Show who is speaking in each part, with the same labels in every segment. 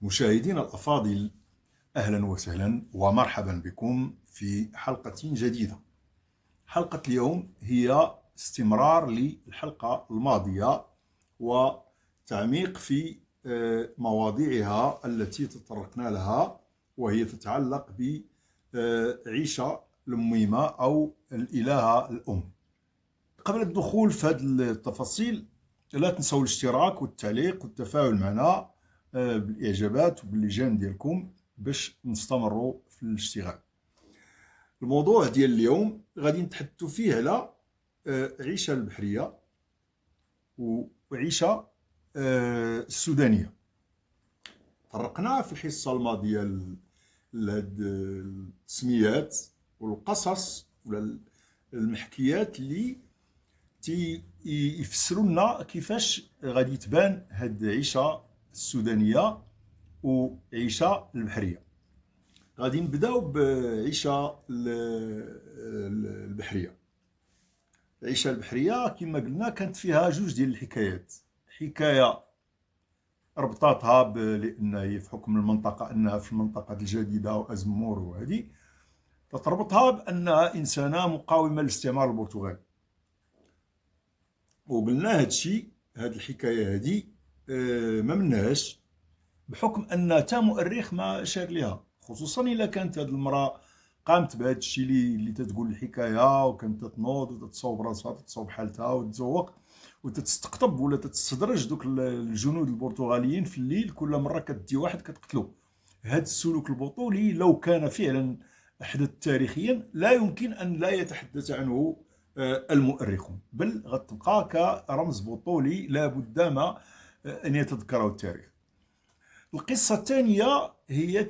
Speaker 1: مشاهدينا الأفاضل، أهلا وسهلا ومرحبا بكم في حلقة جديدة. حلقة اليوم هي استمرار للحلقة الماضية وتعميق في مواضيعها التي تطرقنا لها، وهي تتعلق بعيشة الميمة أو الإلهة الأم. قبل الدخول في هذه التفاصيل لا تنسوا الاشتراك والتعليق والتفاعل معنا بالاعجابات وباللجان ديالكم باش نستمروا في الاشتغال. الموضوع ديال اليوم غادي نتحدثوا فيه على عيشة البحرية وعيشة السودانية. طرقنا في الحصة الماضية لهاد التسميات والقصص ولا المحكيات اللي يفسروا لنا كيفاش غادي تبان هاد العيشة السودانية وعيشة البحرية. غادي نبداو بعيشة البحرية. العيشة البحرية كما قلنا كانت فيها جوج ديال الحكايات. حكاية ربطاتها لأن هي في حكم المنطقة، أنها في المنطقة الجديدة وأزمور، وهذه تتربطها بأنها إنسانة مقاومة للاستعمار البرتغالي. وقلنا هادشي، هاد الحكاية هادي ما منهاش بحكم أن تا مؤرخ ما شار لها، خصوصا إلا كانت هاد المرأة قامت بهاد الشيء اللي تتقول الحكاية وكانت تتنوض وتتصوب راسها، تتصوب حالتها وتتزوق وتتستقطب ولا تتستدرج دوك الجنود البرتغاليين في الليل، كل مرة كتدي واحد كتقتلو. هاد السلوك البطولي لو كان فعلا حدث تاريخيا لا يمكن أن لا يتحدث عنه المؤرخون، بل غتبقى كرمز بطولي لا بد ما أن يتذكره التاريخ. القصة الثانية هي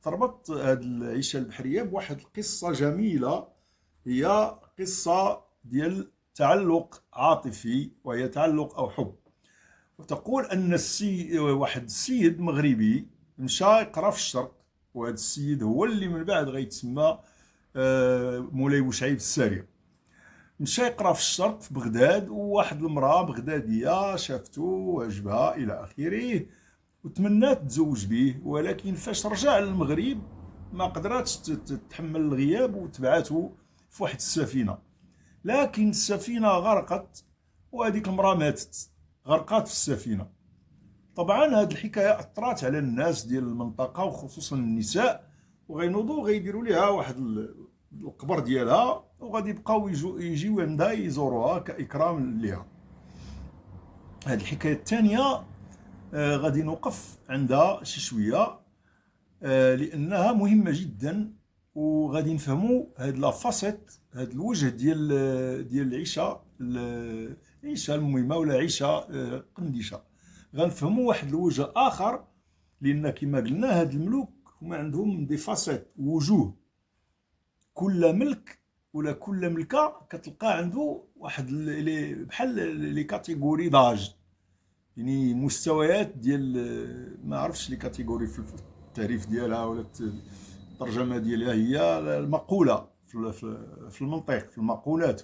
Speaker 1: تربط هذه العيشة البحرية بواحد القصة جميلة، هي قصة ديال تعلق عاطفي، وهي تعلق أو حب. وتقول أن واحد السيد مغربي مشى يقرا في الشرق، وهذا السيد هو اللي من بعد غيتسمى مولاي بوشعيب السارية. مشى يقرا في الشرق في بغداد، وواحد المرأة بغدادية شافته وعجبها إلى آخره، وتمنات تزوج به، ولكن فاش رجع للمغرب ما قدراتش تتحمل الغياب وتبعته في واحد السفينة، لكن السفينة غرقت وهذيك المرأة ماتت، غرقات في السفينة. طبعا هذه الحكاية أثرت على الناس ديال المنطقة وخصوصا النساء، وغينوضوا غيديروا لها واحد القبر ديالها، وغادي يبقاو يجيو عندها يزوروها كإكرام لها. هذه الحكاية الثانية غادي نوقف عندها شي شويه لانها مهمه جدا، وغادي نفهموا هاد لا فاسيت، هاد الوجه ديال العيشه المهمه ولا عيشه قنديشه. غنفهموا واحد الوجه اخر، لان كما قلنا هاد الملوك هما عندهم دي فاسيت، وجوه. كل ملك ولا كل ملكه كتلقى عنده واحد بحال لي كاتيجوري داج، يعني مستويات ديال ما عرفتش لي كاتيجوري في التعريف ديالها ولا الترجمه ديالها، هي المقوله في المنطق، في المقولات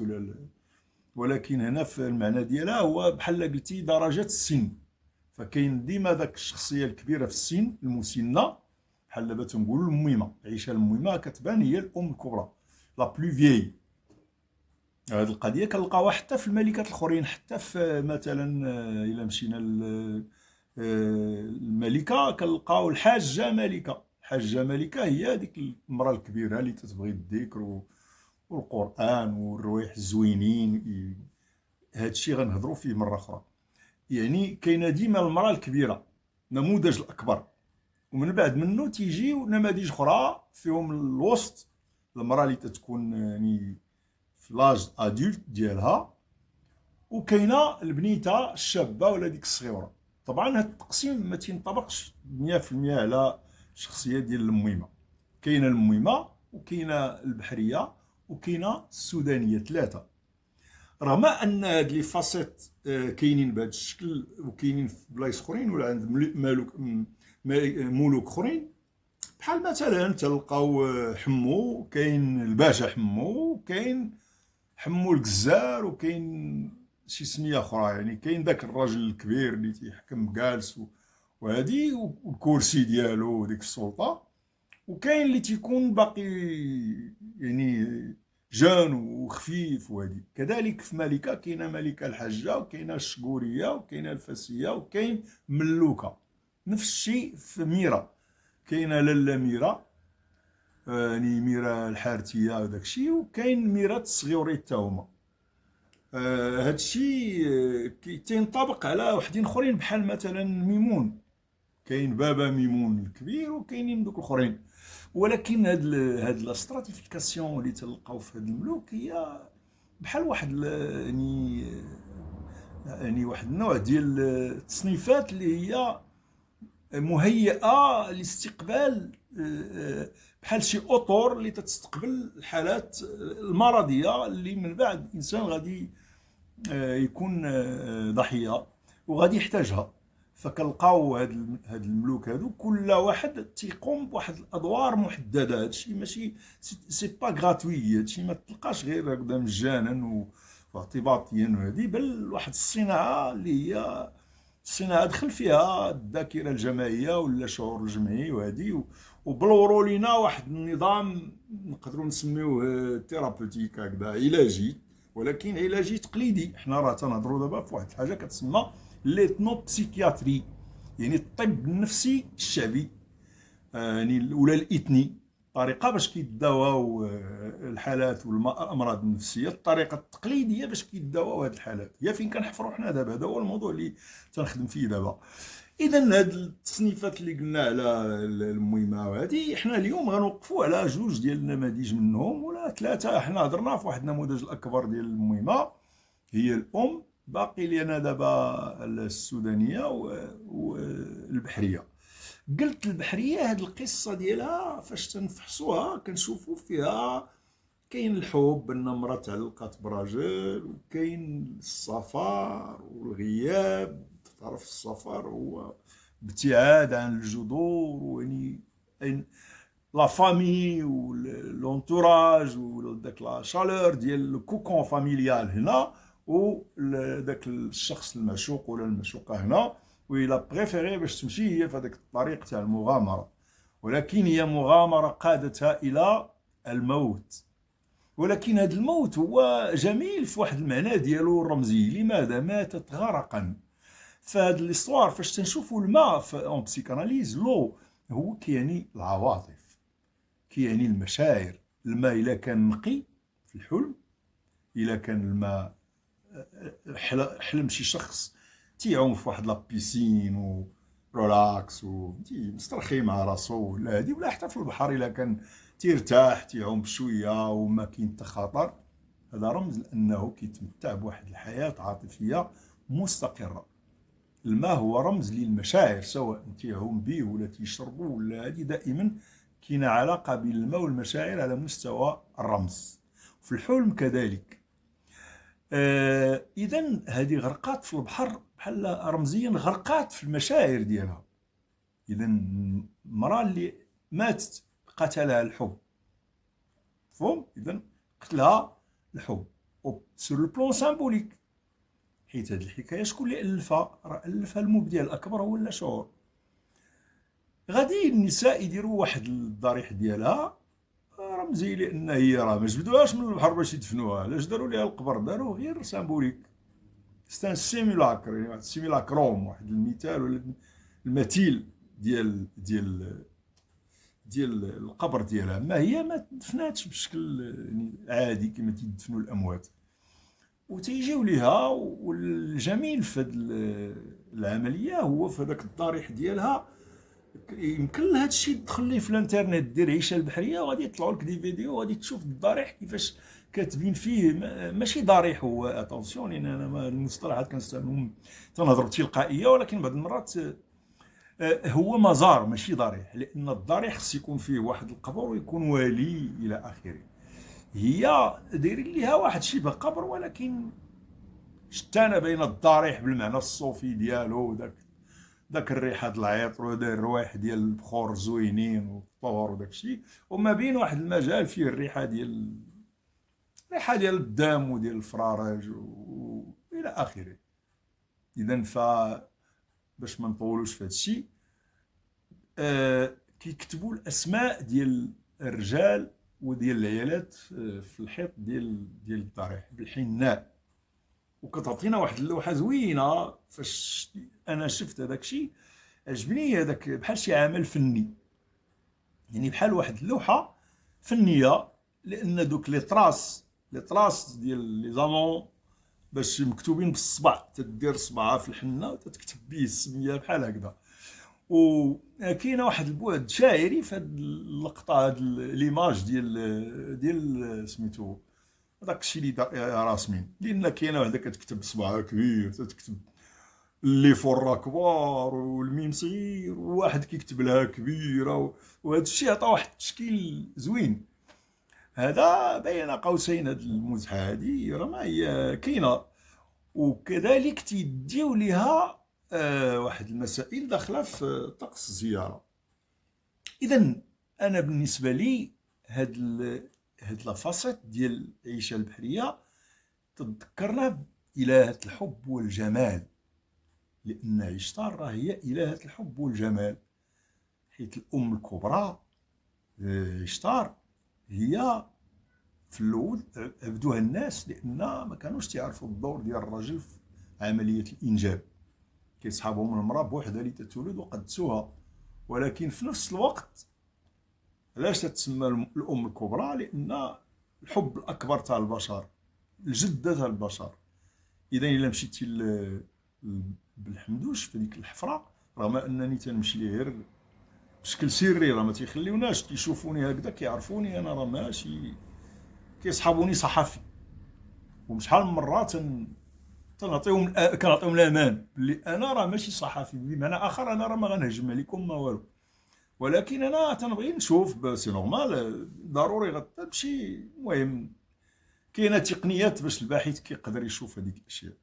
Speaker 1: ولكن هنا في المعنى ديالها هو بحال قلتي درجات السن. فكاين ديما داك الشخصيه الكبيره في السن المسنه، بحال دابا تنقولوا الميمه. العيشه الميمه كتبان هي الام الكبرى، لا بلو فيي. هذه القضيه كنلقاوها حتى في الملكات الاخرين، حتى في مثلا الا مشينا الملكه كنلقاو الحاجه ملكه. الحاجه ملكه هي هذيك المراه الكبيره اللي تتبغي الذكر والقران والروايح الزوينين. هذا الشيء غنهضروا فيه مره اخرى. يعني كاينه ديما المراه الكبيره، نموذج الاكبر، ومن بعد منه تيجيو نماذج اخرى فيهم الوسط، المراه اللي تتكون يعني في لاج ادولت ديالها، وكاينه البنيته الشابه ولا ديك الصغيره. طبعا هذا التقسيم ما تينطبقش 100% على الشخصيه ديال الميمه. كاينه الميمه وكاينه البحريه وكاينه السودانيه، ثلاثه. رغم ان هاد لي فاسيت كاينين بهذا الشكل وكاينين في بلايص اخرين ولا عند ملوك اخرين، بحال مثلا تلقاو حمو، كاين الباشا حمو، كاين حمو الجزار، وكاين شي سميه اخرى. يعني كاين داك الراجل الكبير اللي تيحكم جالس وهادي والكرسي ديالو وديك السلطه. وكاين اللي تيكون باقي يعني جان وخفيف. وهادي كذلك في ملكه، كاينه ملكه الحجه، وكاينه الشقوريه، وكاينه الفاسيه، وكاين ملوكه. نفس الشيء في ميرا، كاينه لاله ميرا، يعني ميرا الحارتيه وداك الشيء، وكاين ميرات الصغيوريت تا هما. هادشي تينطبق على وحدين اخرين بحال مثلا ميمون. كاين بابا ميمون الكبير وكاينين دوك الاخرين. ولكن هاد لا ستراتيفيكاسيون اللي تلقاو في هاد الملوك هي بحال واحد يعني واحد النوع ديال التصنيفات اللي هي مهيئه لاستقبال بحال شي اطور اللي تستقبل الحالات المرضيه اللي من بعد الانسان غادي يكون ضحيه وغادي يحتاجها. فكنلقاو هاد الملوك هادو كل واحد تيقوم بواحد الادوار محدده. هادشي ماشي سي با غراتوي، هادشي ما تلقاش غير هكذا مجانا واعتباطيا وهادي، بل واحد الصناعه اللي هي الصناعه دخل فيها الذاكره الجماعيه ولا الشعور الجمعي وهادي. وبلوروا لينا واحد النظام نقدروا نسميوه ثيرابوتيك هكذا علاجي، ولكن علاجي تقليدي. حنا راه تنهضروا دابا في واحد الحاجه كتسمى ليتنو بسيكياتري، يعني الطب النفسي الشعبي، يعني ولا الاثني. طريقه باش كيداواو الحالات والامراض النفسيه، الطريقه التقليديه باش كيداواو هاد الحالات. هي فين كنحفروا حنا دابا، هذا هو الموضوع اللي تنخدم فيه دابا. اذا هاد التصنيفات اللي قلنا على المهمه وهذه، حنا اليوم غنوقفوا على جوج ديال النماذج منهم ولا ثلاثه. حنا هضرنا في واحد النموذج الاكبر ديال المهمه هي الام، باقي لينا دابا السودانيه والبحريه. قلت البحريه، هاد القصه ديالها فاش تنفحصوها كنشوفوا فيها كاين الحب، النمره تعلقات براجل، وكاين السفر والغياب. تعرف السفر هو ابتعاد عن الجذور، ويعني لا فامي ولونتوراج وداك لا شالور ديال الكوكون فاميليال هنا، وداك الشخص المعشوق ولا المعشوقه هنا. وإلا بريفيري باش تمشي هي في هذاك الطريق تاع المغامره، ولكن هي مغامره قادتها الى الموت. ولكن هذا الموت هو جميل في واحد المعنى ديالو الرمزي. لماذا؟ ماتت غرقا. فهاد الاستوار فاش تنشوفوا الماء في اون بسيكاناليز، لو هو كيعني العواطف، كيعني المشاعر. الماء الا كان نقي في الحلم، الا كان الماء حلم شي شخص تيعوم في واحد لابيسين و رولاكس ومسترخي مع راسو ولا هادي، ولا حتى في البحر الا كان تيرتاح تيعوم بشويه وما كاين حتى خطر، هذا رمز لانه كيتمتع بواحد الحياه عاطفيه مستقره. الماء هو رمز للمشاعر، سواء تيعوم به ولا تيشربوا ولا هذه، دائما كاينه علاقه بين الماء والمشاعر على مستوى الرمز. في الحلم كذلك. اذا هذه غرقات في البحر بحال رمزيا غرقات في المشاعر ديالها. اذا المراه اللي ماتت قتلها الحب، مفهوم؟ اذا قتلها الحب سور لو بلون سامبوليك، حيت هذه الحكايه شكون اللي الفها؟ راه الفها المبدع الاكبر هو اللاشعور. غادي النساء يديروا واحد الضريح ديالها رمزي، لان هي راه ما جبدوهاش من البحر باش يدفنوها. علاش داروا ليها القبر؟ داروا غير سامبوليك، ستان سيمولاكر، يعني واحد السيمولاكروم، واحد المثال ولا المثيل ديال القبر ديالها. ما هي ما تدفناتش بشكل يعني عادي كما تيدفنوا الاموات، وتيجيو ليها. والجميل في هذه العمليه هو في هذاك الضريح ديالها يمكن هذا الشيء تدخل ليه في الانترنت، دير عيشه البحريه وغادي يطلعوا لك دي فيديو وغادي تشوف الضريح كيفاش كاتبين فيه. ماشي ضريح هو، اتونسيون، لان انا المصطلحات كنستعملهم تنهضر بتلقائيه، ولكن بعض المرات هو مزار ماشي ضريح، لان الضريح خص يكون فيه واحد القبر ويكون والي الى اخره. هي دايرين ليها واحد شبه قبر، ولكن شتانه بين الضريح بالمعنى الصوفي ديالو، داك الريحه د العيط وداير الروايح ديال البخور زوينين والطور وداك الشيء، وما بين واحد المجال فيه الريحه ديال الدم وديال الفرارج والى اخره. اذا باش ما نطولوش في هذا الشيء، كيكتبوا الاسماء ديال الرجال وديال العيالات في الحيط ديال الضريح بالحناء، وكتعطينا واحد اللوحه زوينه. فاش انا شفت هذاك الشيء عجبني، هذاك بحال شي عمل فني، يعني بحال واحد اللوحه فنيه، لان دوك لي طراس ديال لي زامون باش مكتوبين بالصبع، تدير صبعها في الحنه وتكتب به السميه بحال هكذا. وكاينه واحد البعد شاعري في هذه اللقطه، هذه ليماج ديال سميتو هذاك الشيء اللي راسمين، لان كاينه وحده كتكتب بصبعها كبير، تكتب اللي فور كبار والميم صغير، وواحد كيكتب لها كبيره، وهذا الشيء عطى واحد التشكيل زوين. هذا بين قوسين هذه المزحه هذه راه ما هي كاينه. وكذلك تيديو لها واحد المسائل داخله في طقس الزياره. اذا انا بالنسبه لي هاد لافاسيت ديال العيشه البحريه تذكرنا بإلهة الحب والجمال، لأن عشتار راه هي إلهة الحب والجمال، حيث الأم الكبرى عشتار هي في الأول عبدوها الناس لأن ما كانوش تعرفوا الدور ديال الرجل في عملية الإنجاب، كيصحابهم المرأة بوحدها اللي تتولد وقدسوها. ولكن في نفس الوقت علاش تتسمى الأم الكبرى؟ لأن الحب الأكبر تاع البشر، الجدة تاع البشر. إذا إلا مشيتي بالحمدوش في ديك الحفرة، رغم أنني تنمشي ليه غير بشكل سري، راه ما تيخليوناش كيشوفوني هكذا كيعرفوني أنا راه ماشي، كيصحابوني صحفي، وشحال من مرة كنعطيهم الامان بلي انا راه ماشي صحفي، بمعنى اخر انا راه ما غنهجم عليكم ما والو، ولكن انا تنبغي نشوف سي نورمال، ضروري غتمشي. المهم كاينه تقنيات باش الباحث كيقدر يشوف هذيك الاشياء.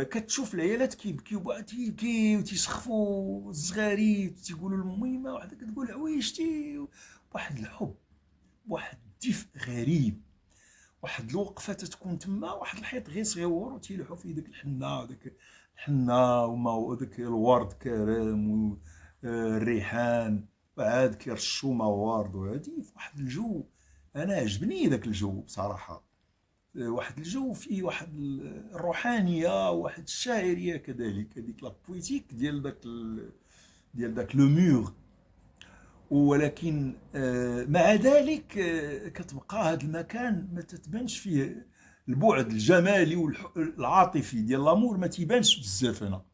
Speaker 1: كتشوف العيالات كيبكيو تيبكيو تيسخفوا الزغاريد، تيقولوا المهمه وحده كتقول عويشتي، واحد الحب، واحد الدفء غريب، واحد الوقفه تتكون تما، واحد الحيط غير صغيور وتيلوحوا فيه داك الحنه وداك الحنه وما داك الورد كرم والريحان، وعاد كيرشوا ما ورد، وهادي واحد الجو. انا عجبني داك الجو بصراحه، واحد الجو فيه واحد الروحانيه وواحد الشاعريه كذلك، هذيك لا بويتيك ديال داك لو مور. ولكن مع ذلك كتبقى هذا المكان ما تتبانش فيه البعد الجمالي والعاطفي ديال لامور، ما تيبانش بزاف. هنا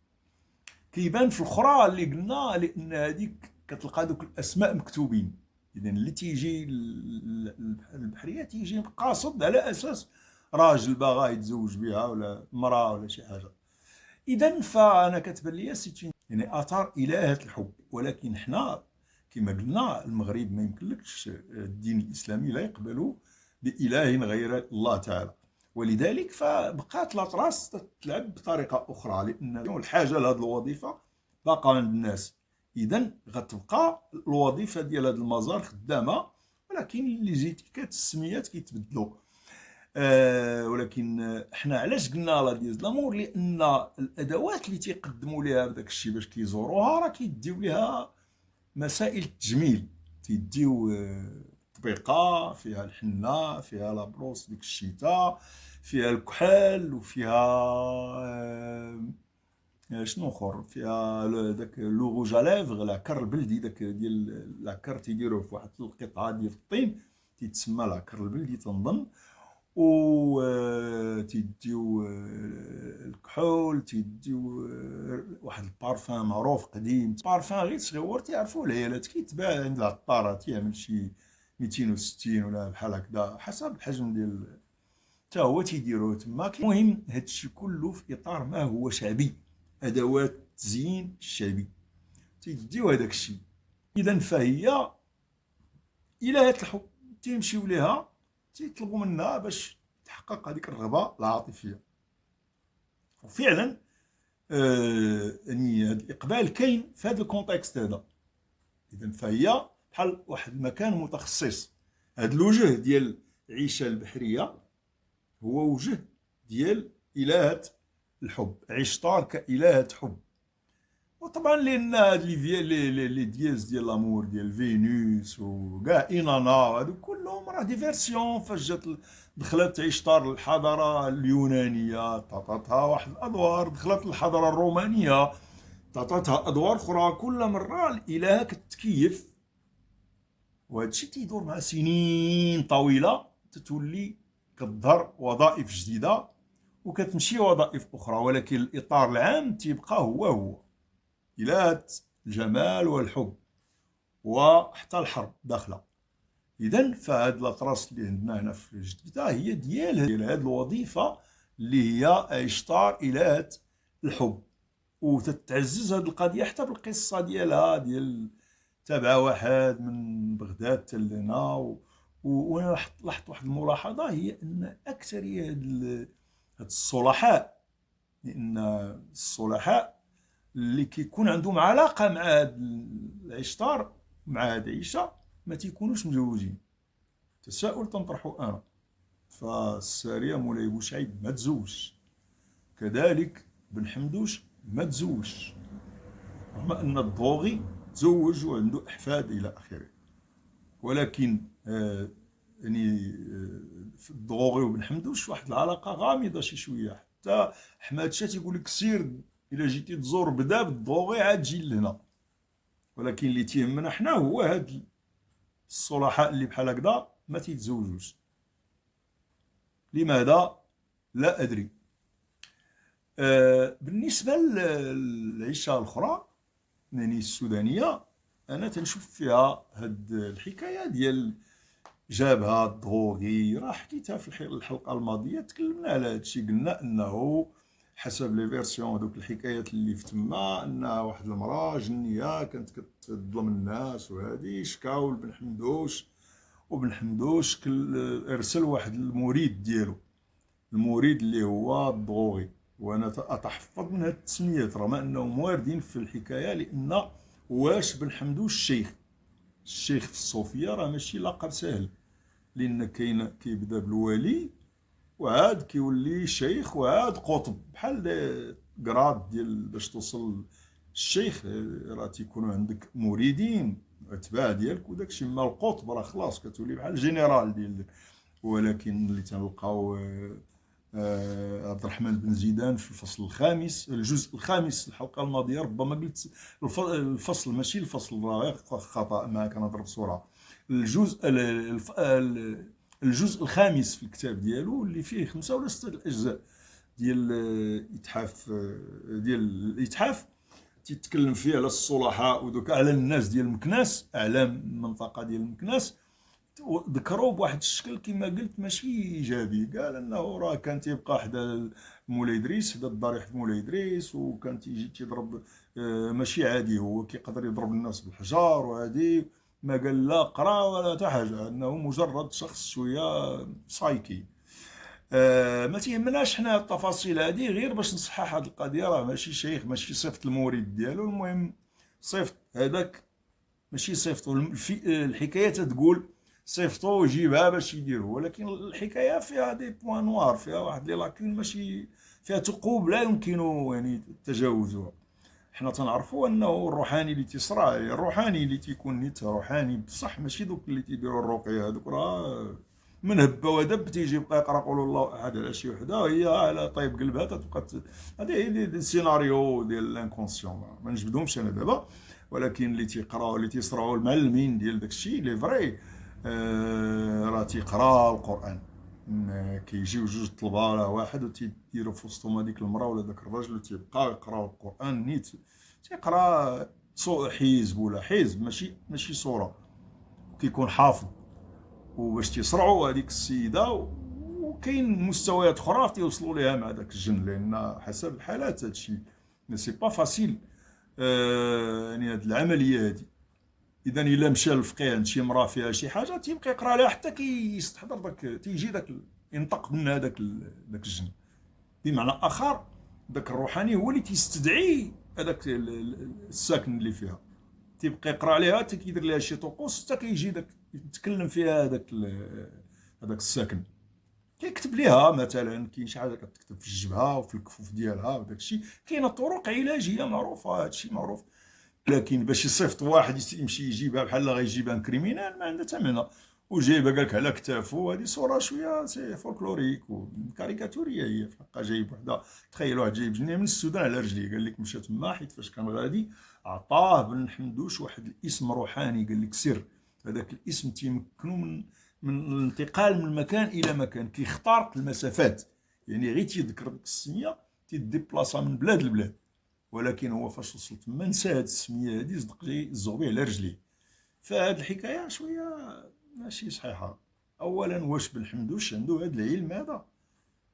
Speaker 1: كيبان في الاخرى اللي قلنا، لان هذيك كتلقى دوك الاسماء مكتوبين. اذا اللي تيجي البحريه تيجي قاصد على اساس راجل باغا يتزوج بها ولا مراه ولا شي حاجه. اذا فانا كتبان لي يعني اثار الهه الحب. ولكن حنا كما قلنا المغرب ما يمكنلكش الدين الاسلامي لا يقبل باله غير الله تعالى، ولذلك فبقات لاطراس تتلعب بطريقه اخرى، لان الحاجه لهذه الوظيفه باقا عند الناس. اذا غتبقى الوظيفه ديال هذا المزار خدامه، ولكن اللي جيتيكات السميات كيتبدلوا. ولكن احنا علاش قلنا لا ديز لامور؟ لان الادوات اللي تيقدموا لها بداك الشيء باش كيزوروها راه كيديو لها مسائل التجميل، تيديو طبيقه فيها الحنه، فيها لابروس ديك الشتاء، فيها الكحل، وفيها شنو اخر، فيها داك لو روج لافغ، لاكر البلدي، داك ديال لاكر تيديروه في واحد القطعه ديال الطين تيتسمى لاكر البلدي تنظن. و تيديو الكحول، تيديو واحد البارفان معروف قديم، بارفان غير صغيور تعرفوا العيالات كيتباع عند العطاره، تيعمل شي 260 ولا بحال هكذا حسب الحجم ديال، حتى هو تيديروه تما. المهم هادشي كله في اطار ما هو شعبي، ادوات التزيين الشعبي تيديو هذاك الشيء. اذا فهي الهه الحب، تيمشيو ليها تيطلبوا منها باش تحقق هذيك الرغبه العاطفيه. وفعلا يعني هذا الاقبال كاين في هذا الكونتكست هذا. اذا فهي بحال واحد المكان متخصص. هذا الوجه ديال العيشه البحريه هو وجه ديال الهه الحب، عشتار كالهه حب. وطبعا لان هاد لي دياز ديال لامور ديال فينوس وكاع انانا هادو كلهم راه دي فيرسيون. فاش جات دخلت عشتار الحضاره اليونانيه تعطاتها واحد الادوار، دخلت الحضاره الرومانيه تعطاتها ادوار اخرى. كل مره الالهه كتكيف، وهذا الشيء تيدور مع سنين طويله، تتولي كتظهر وظائف جديده وكتمشي وظائف اخرى، ولكن الاطار العام تيبقى هو هو، إلهة الجمال والحب وحتى الحرب داخله. اذا فهاد الاطراس اللي عندنا هنا في الجديده هي ديال هاد الوظيفه اللي هي اشطار الهه الحب، وتتعزز هاد القضيه حتى بالقصه ديالها ديال تابعه واحد من بغداد حتى لهنا. وانا لاحظت واحد الملاحظه، هي ان اكثريه هاد الصلحاء، لان الصلحاء اللي كيكون عندهم علاقه مع هاد العشتار مع هاد عيشه ما تيكونوش مزوجين. تساؤل تنطرحه انا، فالساريه مولاي بوشعيب ما تزوجش، كذلك بن حمدوش ما تزوجش، رغم ان الضوغي تزوج وعنده احفاد الى اخره. ولكن يعني في الضوغي وبن حمدوش واحد العلاقه غامضه شي شويه. حتى احمد شاه تيقول لك سير الا جيتي تزور بدا بالضوغي عاد جي لهنا. ولكن اللي تيهمنا حنا هو هاد الصلحاء اللي بحال هكذا ما تيتزوجوش. لماذا؟ لا ادري. بالنسبه للعيشه الاخرى يعني السودانيه، انا تنشوف فيها هاد الحكايه ديال جابها الضوغي، راه حكيتها في الحلقه الماضيه، تكلمنا على هذا الشيء. قلنا انه حسب لي فيرسيون دوك الحكايات اللي في تما، انها واحد المراه جنيه كانت كتظلم الناس، وهذه شكاو لبن حمدوش، وبن حمدوش ارسل واحد المريد ديالو، المريد اللي هو الضوغي. وانا اتحفظ من هاد التسميات رغم انهم واردين في الحكايه، لان واش بن حمدوش الشيخ في الصوفيه راه ماشي لقب سهل، لان كيبدا بالولي وعاد كيولي شيخ وعاد قطب، بحال كراد ديال باش توصل الشيخ راه تيكونوا عندك مريدين اتباع ديالك وداكشي. ما القطب راه خلاص كتولي بحال جنرال ديال. ولكن اللي تنلقاو عبد الرحمن بن زيدان في الفصل الخامس، الجزء الخامس الحلقه الماضيه، ربما قلت الفصل ماشي الفصل، راه خطا ما كنهضر بسرعه. الجزء الخامس في الكتاب ديالو اللي فيه 5 ولا 6 الاجزاء ديال الاتحاف تيتكلم فيه على الصلحاء ودوك على الناس ديال مكناس، اعلام المنطقه ديال مكناس. ذكروا بواحد الشكل كما قلت ماشي ايجابي. قال انه راه كان تيبقى حدا مولاي ادريس، حدا الضريح مولاي ادريس، وكان تيجي تيضرب ماشي عادي، هو كيقدر يضرب الناس بالحجار وهذه. ما قال لا قرا ولا حتى حاجه، انه مجرد شخص شويه سايكي. ما تيهمناش حنا التفاصيل هذه، غير باش نصحح هذه القضيه. راه ماشي شيخ، ماشي صفه المريد ديالو، المهم صيفط هذاك ماشي صيفطو. الحكايه تتقول صيفطو وجيبها باش يديروا، ولكن الحكايه فيها دي بوان نوار، فيها واحد لي لاكين، ماشي فيها ثقوب لا يمكن يعني تجاوزها. حنا تنعرفوا انه الروحاني اللي تيصرع، الروحاني اللي تيكون نيت روحاني بصح، ماشي دوك اللي تيديروا الرقيه هذوك، راه من هبه ودب تيجي يبقى يقرا قول الله احد على شي وحده، هي على طيب قلبها تبقى. هذه هي السيناريو ديال الانكونسيون، ما نجبدهمش انا دابا. ولكن اللي تيقراو اللي تيصرعوا المعلمين ديال داكشي لي فري، راه تيقرا القران. كيجيو جوج طلبه لا واحد وتيديروا في وسطهم هذيك المراه ولا داك الراجل، وتيبقاو يقراو القران نيت. تيقرا حزب ولا حزب، ماشي صوره، كيكون حافظ. وباش تيصرعوا هذيك السيده، وكاين مستويات اخرى تيوصلوا ليها مع داك الجن، لان حسب الحالات هذا الشيء مي سي با فاسيل. يعني هذه العمليه هذه، اذا الا مشى للفقيه عند شي مراه فيها شي حاجه تيبقى يقرا لها حتى كيستحضر داك، تيجي داك ينطق منها داك الجن. بمعنى اخر داك الروحاني هو اللي تيستدعي هذاك الساكن اللي فيها، تيبقى يقرا عليها حتى كيدير لها شي طقوس حتى كيجي داك يتكلم فيها هذاك الساكن. كيكتب ليها مثلا، كاين شي حاجه كتكتب في الجبهه وفي الكفوف ديالها وداك الشيء. كاينه طرق علاجيه معروفه، هذا الشيء معروف. لكن باش يصيفط واحد يمشي يجيبها بحال غيجيبها كريمينال ما عندها ثمنها، وجايبها قال لك على كتافو، هذه صوره شويه سي فولكلوريك وكاريكاتوريه هي في حقها. جايب وحده، تخيل واحد جايب جنيه من السودان على رجليه، قال لك مشى تما حيت فاش كان غادي عطاه بن حمدوش واحد الاسم روحاني، قال لك سر هذاك الاسم تيمكنو من الانتقال من مكان الى مكان، كيخترق المسافات، يعني غير تيذكر ديك السميه تيديبلاصا من بلاد لبلاد. ولكن هو فاش وصل تما نسى هاد السميه هادي، صدق جاي زغ بيه على رجليه. فهاد الحكايه شويه ماشي صحيحه. اولا واش بن حمدوش عنده هاد العلم هذا؟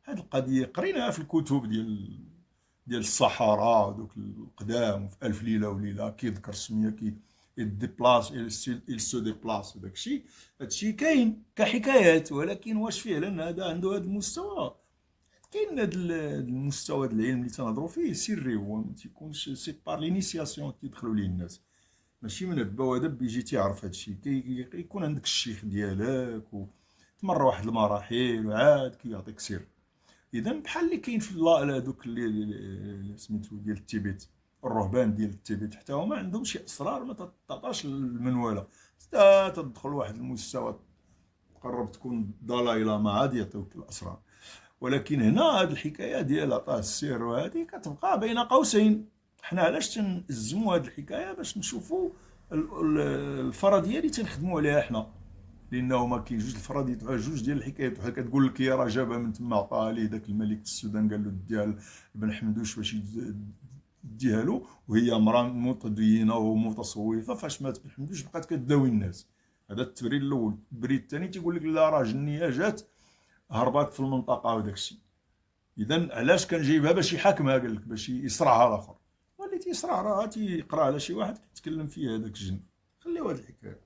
Speaker 1: هاد القضيه قريناها في الكتب ديال الصحراء ودوك القدام، في الف ليله وليله كيذكر السميه، كي ديبلاس il se déplace وداك الشيء. هادشي كاين كحكايات، ولكن واش فعلا هذا عنده هذا المستوى؟ كاين هذا المستوى ديال العلم اللي تنهضروا فيه سري، هو ما تيكونش سي بار لينيسياسيون تيدخلوا ليه الناس، ماشي من هبه ودب يجي تيعرف هادشي. كيكون عندك الشيخ ديالك وتمر واحد المراحل وعاد كيعطيك سر. اذا بحال اللي كاين في هذوك اللي سميتو ديال التيبت، الرهبان ديال التيبت حتى هما عندهم شي اسرار ما تعطاش المنواله، حتى تدخل واحد المستوى تقرب تكون دالاي لاما عاد يعطيوك الاسرار. ولكن هنا هاد الحكايه ديال عطاه السر وهذه كتبقى بين قوسين. حنا علاش تنزموا هاد الحكايه؟ باش نشوفوا الفرضيه اللي تنخدموا عليها حنا، لانه ما كاين جوج الفرضيات، جوج ديال الحكايات. بحال كتقول لك يا راه جابها من تما عطاها ليه داك الملك السودان، قال له ديها بن حمدوش باش يديها له، وهي امراه متدينه ومتصوفه. فاش مات بن حمدوش بقات كتداوي الناس. هذا التبرير الاول. التبرير الثاني تيقول لك لا راه جنيه جات هربات في المنطقه وداك الشيء. اذا علاش كان جايبها؟ باش يحاكمها، قال لك باش يصرعها الاخر. واللي تيصرع راه تيقرا على شي واحد كيتكلم فيه هذاك الجن. خليو هذه الحكايه.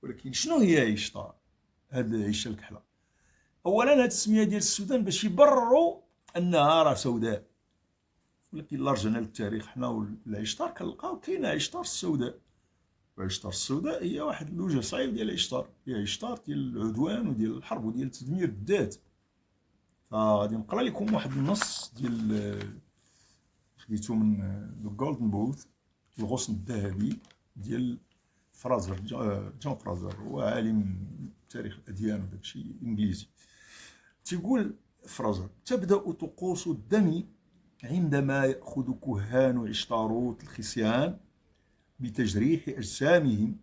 Speaker 1: ولكن شنو هي عيشطار؟ هاد عيشه الكحله. اولا هاد السميه ديال السودان باش يبرروا انها راه سوداء. ولكن الا رجعنا للتاريخ حنا والعيشطار كنلقاو كاينه عيشطار السوداء. وعيشطار السوداء هي واحد اللوجه صعيب ديال عيشطار، هي عيشطار ديال العدوان وديال الحرب وديال تدمير الذات. فغادي نقرا لكم واحد النص ديال خديته من ذا جولدن بوث، الغصن الذهبي ديال فرازر، جون فرازر، هو عالم تاريخ الاديان وداك الشيء انجليزي. تيقول فرازر: تبدا طقوس الدم عندما ياخذ كهان عشتاروت الخصيان بتجريح اجسامهم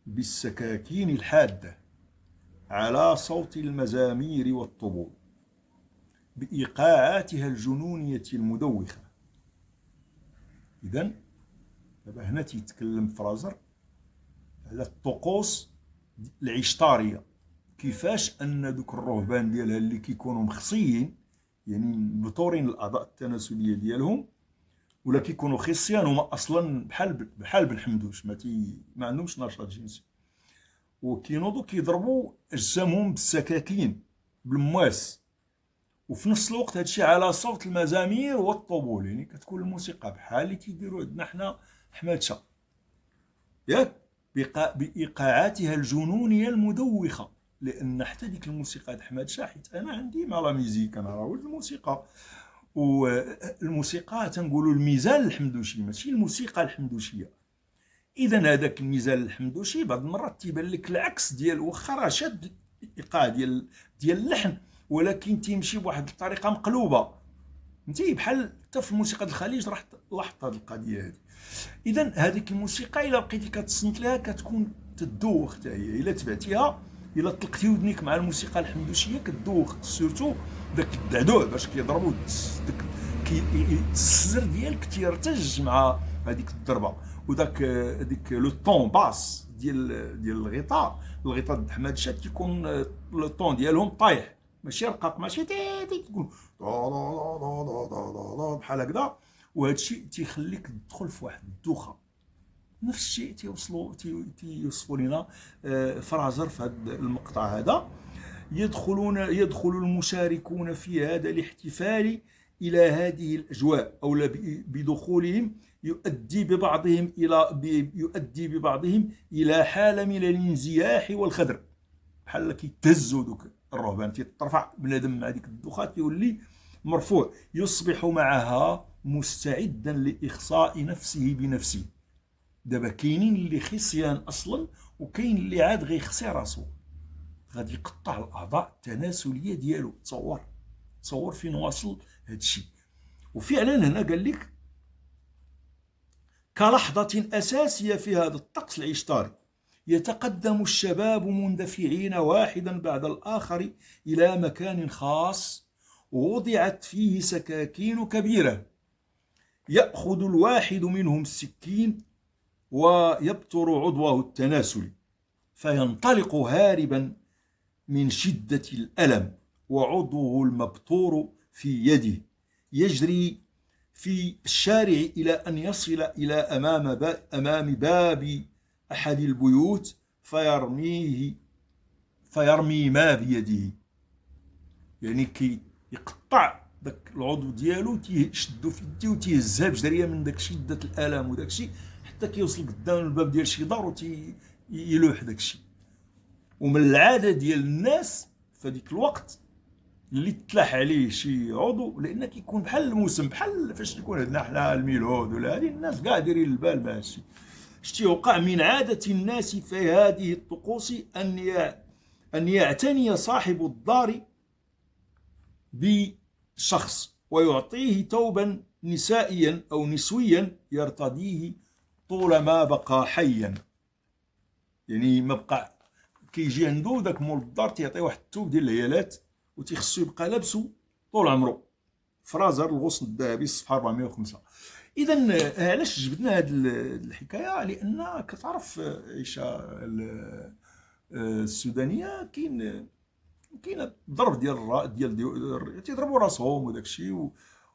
Speaker 1: بالسكاكين الحاده على صوت المزامير والطبول بإيقاعاتها الجنونية المدوخة. إذن دابا هنا تيتكلم فرازر على الطقوس العشتارية، كيفاش أن دوك الرهبان ديالها اللي كيكونوا مخصيين، يعني مبتورين الأعضاء التناسلية ديالهم، ولا كيكونوا خصيان هما أصلا بحال بن حمدوش ما عندهمش نشاط جنسي، وكينوضوا كيضربوا أجسامهم بالسكاكين بالمواس، وفي نفس الوقت هادشي على صوت المزامير والطبول. يعني كتكون الموسيقى بحال اللي تيديروا عندنا حنا حماتشا، ياك، بايقاعاتها الجنونيه المدوخه. لان حتى ديك الموسيقى د حماتشا، حيت انا عندي مع لا ميوزيك، انا راه ولد الموسيقى، والموسيقى تنقولوا الميزان الحمدوشي ماشي الموسيقى الحمدوشيه. اذا هذاك الميزان الحمدوشي بعض المرات تيبان لك العكس ديال، واخا راه شاد الايقاع ديال اللحن، ولكن تيمشي بواحد الطريقه مقلوبه. فهمتي؟ بحال حتى في موسيقى الخليج راح لاحظت هذه القضيه هذه. اذا هذيك الموسيقى الا بقيتي كتصنت لها كتكون تدوخ حتى هي. الا تبعتيها، الا طلقتي ودنيك مع الموسيقى الحمدوشيه كتدوخ، سورتو داك الدعدوع باش كيضربوا داك السزر ديالك تيرتج مع هذيك الضربه، وداك ديك لو طون باس ديال الغيطار د حماد شاد كيكون لو طون ديالهم طايح، ماشي رقاق، ماشي تي تقول بحال هكذا. وهذا الشيء تيخليك تدخل في واحد الدوخه. نفس الشيء تيوصفوا لنا فرازر في هذا المقطع هذا. يدخل المشاركون في هذا الاحتفال الى هذه الاجواء، او بدخولهم يؤدي ببعضهم الى حاله من الانزياح والخدر. بحال كيتهزوا دوك الرهبان، تيترفع بنادم مع ديك الدخان تيولي مرفوع، يصبح معها مستعدا لاخصاء نفسه بنفسه. دابا كاينين اللي خصيان اصلا، وكاين اللي عاد غيخصي راسو، غادي يقطع الاعضاء التناسليه ديالو. تصور فين واصل هادشي. وفعلا هنا قال لك كلحظة أساسية في هذا الطقس العشتاري يتقدم الشباب مندفعين واحدا بعد الآخر إلى مكان خاص ووضعت فيه سكاكين كبيرة، يأخذ الواحد منهم السكين ويبتر عضوه التناسلي فينطلق هاربا من شدة الألم، وعضوه المبتور في يده يجري في الشارع إلى أن يصل إلى أمام باب أحد البيوت فيرمي ما بيده. يعني كي يقطع داك العضو ديالو تيشدو في يديه وتيهزها بجريه من داك شده الالم وداك الشيء، حتى كيوصل قدام الباب ديال شي دار وتيلوح داك الشيء. ومن العاده ديال الناس في هذيك الوقت اللي تلاح عليه شي عضو، لان كيكون بحال الموسم، بحال فاش يكون عندنا حنا الميلود ولا هذه، الناس كاع دايرين البال بهذا الشيء. شتي وقع من عاده الناس في هذه الطقوس ان يعتني صاحب الدار بشخص ويعطيه ثوبا نسائيا او نسويا يرتديه طول ما بقى حيا. يعني ما بقى كيجي عنده داك مول الدار تيعطيه واحد الثوب ديال العيالات وتيخصو يبقى لابسو طول عمره. فرازر الغصن الذهبي الصفحه 405. اذا علاش جبدنا هذه الحكايه؟ لان كتعرف عيشه السودانيه كاين ضرب ديال تيضربوا راسهم وداك الشيء،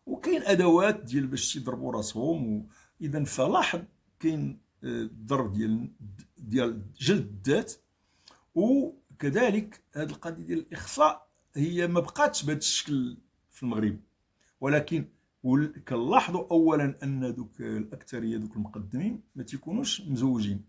Speaker 1: وكاين ادوات ديال باش تيضربوا راسهم. اذا فلاحظ كاين الضرب ديال جلد الذات. وكذلك هذه القضيه ديال الاخصاء هي ما بقاتش بهذا الشكل في المغرب، ولكن كنلاحظوا اولا ان دوك الاكثريه دوك المقدمين ما تيكونوش مزوجين.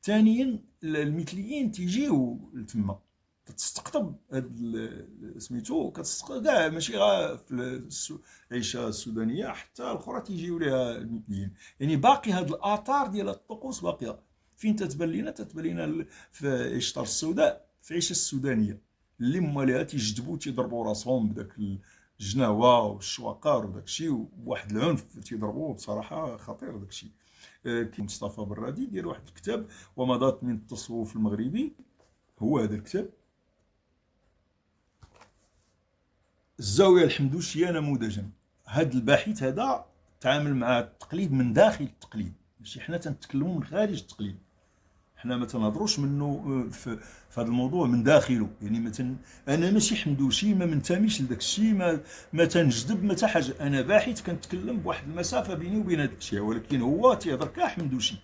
Speaker 1: ثانيا المثليين تيجيو لتما كتستقطب هاد سميتو، كتستقطب كاع ماشي غير في العيشه السودانيه، حتى الاخرى تيجيو ليها المثليين. يعني باقي هاد الاثار ديال الطقوس باقيه. فين تتبان لنا في عيشه السوداء، في العيشه السودانيه اللي مالها تيجذبوا تيضربوا راسهم بداك الجناوه والشواقار وداك الشيء، وواحد العنف تيضربوه بصراحه خطير داك الشيء. كاين مصطفى برادي ديال واحد الكتاب ومضات من التصوف المغربي، هو هذا الكتاب. الزاويه الحمدوشيه نموذجا. هذا الباحث هذا تعامل مع التقليد من داخل التقليد، ماشي حنا تنتكلموا من خارج التقليد. حنا ما تنهضروش منه في هذا الموضوع من داخله. يعني انا ماشي حمدوشي، ما منتميش لذاك الشيء، ما تنجذب ما حتى حاجه. انا باحث كنتكلم بواحد المسافه بيني وبين هذاك الشيء، ولكن هو تيهضر كحمدوشي،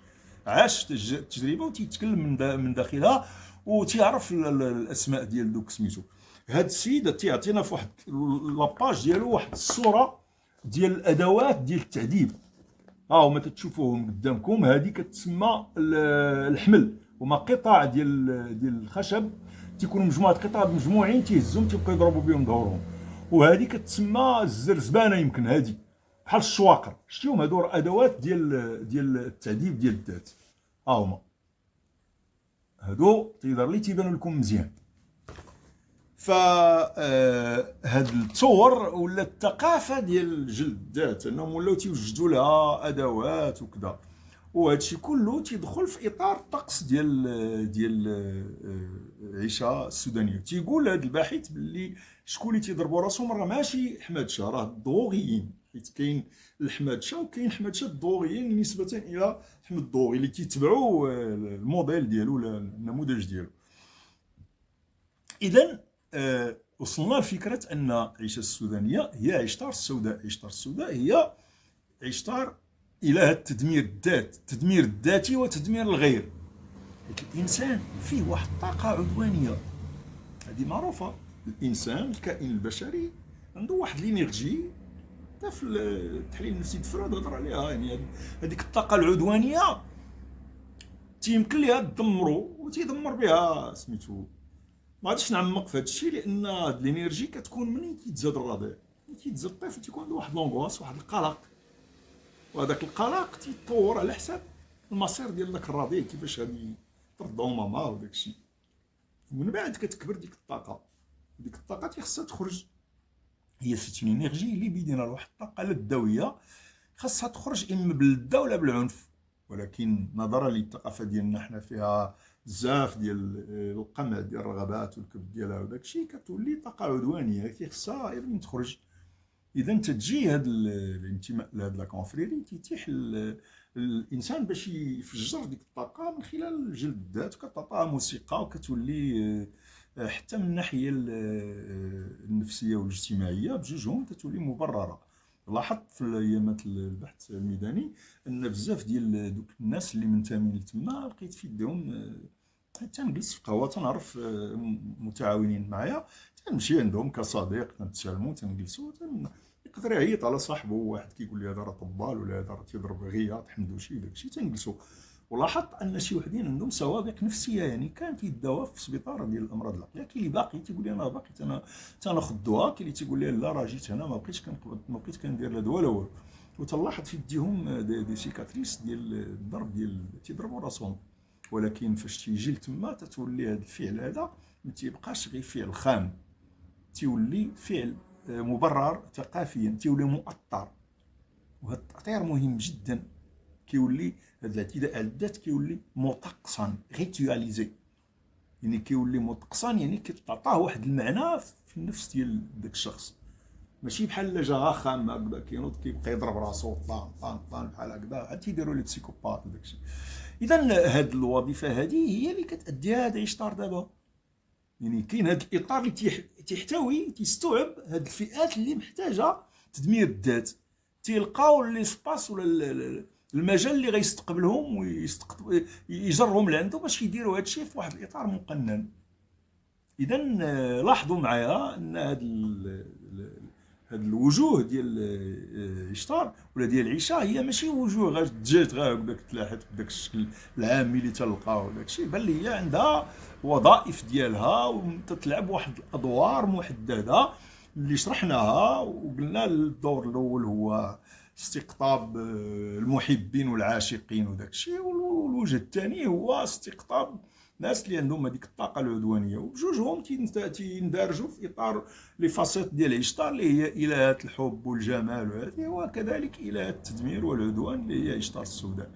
Speaker 1: عاش التجربه وتيتكلم من داخلها وتيعرف الاسماء ديال دوك سميتو. هذا السيد تيعطينا في واحد لاباج ديالو واحد الصوره ديال الادوات ديال التعذيب. ها هما تتشوفوهم قدامكم، هذه كتسمى الحمل، هما قطع ديال الخشب، تيكونوا مجموعه قطع مجموعين تيهزهم تيبقاو يضربوا بهم ظهورهم. وهذه كتسمى الزرزبانه، يمكن هذه بحال الشواقر. شتيهم هادو ادوات ديال التعذيب ديال الذات. ها هما هادو تيقدر لي تيبانوا لكم مزيان. فهاد التصور ولا الثقافه ديال جلد الذات انهم ولاو تيوجدوا لها ادوات وكذا، وهذا الشيء كله تيدخل في اطار الطقس ديال العيشه السودانيه. تيقول هذا الباحث باللي شكون اللي تيضربوا راسهم راه ماشي حماد شاه، راه الضوغيين. حيت كاين الحماد شاه وكاين حماد شاه الضوغيين نسبه الى احمد الضوغي اللي تيتبعوا الموديل ديالو ولا النموذج ديالو. اذا وصلنا لفكره ان العيشه السودانيه هي عشتار السوداء. عشتار السوداء هي عشتار الى التدمير الذات، التدمير الذاتي وتدمير الغير. الانسان فيه واحد الطاقه عدوانيه، هذه معروفه. الانسان الكائن البشري عنده واحد الانرجي، حتى في التحليل النفسي فرويد هضر عليها. يعني هذيك الطاقه العدوانيه تيمكن ليها تدمرو وتيدمر بها سميتو ما غاديش نعمق في هذا الشيء، لان هاد الانرجي كتكون منين كيتزاد الرضيع، ملي كيتزاد الطفل تيكون عنده واحد لونغواس، واحد القلق، وهذاك القلق تيتطور على حساب المصير ديال داك الرضيع، كيفاش غادي ترضعو ماما وداك الشيء. ومن بعد كتكبر ديك الطاقه، ديك الطاقه تيخصها تخرج. هي سيت اون انرجي اللي بيدينا واحد الطاقه للدويه، خاصها تخرج اما باللذه ولا بالعنف. ولكن نظرا للثقافه ديالنا حنا فيها بزاف ديال القمع ديال الرغبات والكبت ديالها وداك الشيء، كتولي طاقه عدوانيه كيخصها ايضا تخرج. اذا تتجي هذا الانتماء لهاد لا كونفريري تيتيح الانسان باش يفجر ديك الطاقه من خلال جلد الذات، وكتعطيها موسيقى، وكتولي حتى من الناحيه النفسيه والاجتماعيه بجوجهم تتولي مبرره. لاحظت في ايامات البحث الميداني ان بزاف ديال دوك الناس اللي منتمين لتما لقيت في يديهم، تنجلس في قهوه تنعرف متعاونين معايا، تنمشي عندهم كصديق، تنتسالموا تنجلسوا، يقدر يعيط على صاحبه، واحد كيقول لي هذا راه طبال ولا هذا راه تيضرب غياط حمدوشي داكشي، تنجلسوا. ولاحظت ان شي وحدين عندهم سوابق نفسيه، يعني كان كيداوا في سبيطار ديال الامراض العقليه. كاين اللي باقي تيقول لي انا باقي تناخذ الدواء، كاين اللي تيقول لي لا راه جيت هنا ما بقيتش كنقبض، ما بقيت كندير لا دواء لا والو. وتلاحظ في يديهم دي سيكاتريس ديال الضرب ديال تيضربوا راسهم. ولكن فاش تيجي لتما تتولي هذا الفعل هذا ما تيبقاش غير فعل خام، تيولي فعل مبرر ثقافيا، تيولي مؤطر. وهذا التأطير مهم جدا، كيولي هذا الاعتداء على الذات كيولي مطقسا ريتواليزي، يعني كيولي مطقسا، يعني كتعطاه واحد المعنى في النفس ديال داك الشخص، ماشي بحال جا خام هكذا كينوض كيبقى يضرب راسو طان طان طان بحال هكذا، عاد تيديروا لي بسيكوبات وداك الشيء. اذا هاد الوظيفه هذه هي اللي كتاديها هذا إشطار دابا. يعني كاين هذا الاطار اللي تيحتوي تيستوعب هاد الفئات اللي محتاجه تدمير الذات، تيلقاو لي سباس ولا المجال اللي غيستقبلهم ويجرهم لعنده باش يديروا هذا الشيء في واحد الاطار مقنن. اذا لاحظوا معايا ان هاد الوجوه ديال إشطار ولا ديال العشاء هي ماشي وجوه غير دجاج غير هكذاك تلاحت بداك الشكل العامي اللي تلقاو داك الشيء، بل هي عندها وظائف ديالها وتتلعب واحد الادوار محدده اللي شرحناها. وقلنا الدور الاول هو استقطاب المحبين والعاشقين وداك الشيء، والوجه الثاني هو استقطاب الناس اللي عندهم هذيك الطاقه العدوانيه، وبجوجهم تيندرجوا في اطار لي فاسيت ديال إشطار اللي هي الهات الحب والجمال وهذه، وكذلك الهات التدمير والعدوان اللي هي إشطار السوداء.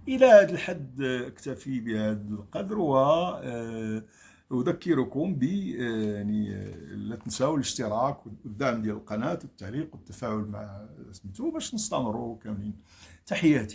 Speaker 1: الى هذا الحد اكتفي بهذا القدر، و أذكركم ب يعني لا تنساو الاشتراك والدعم ديال القناه والتعليق والتفاعل مع سميتو باش نستمروا كاملين. تحياتي.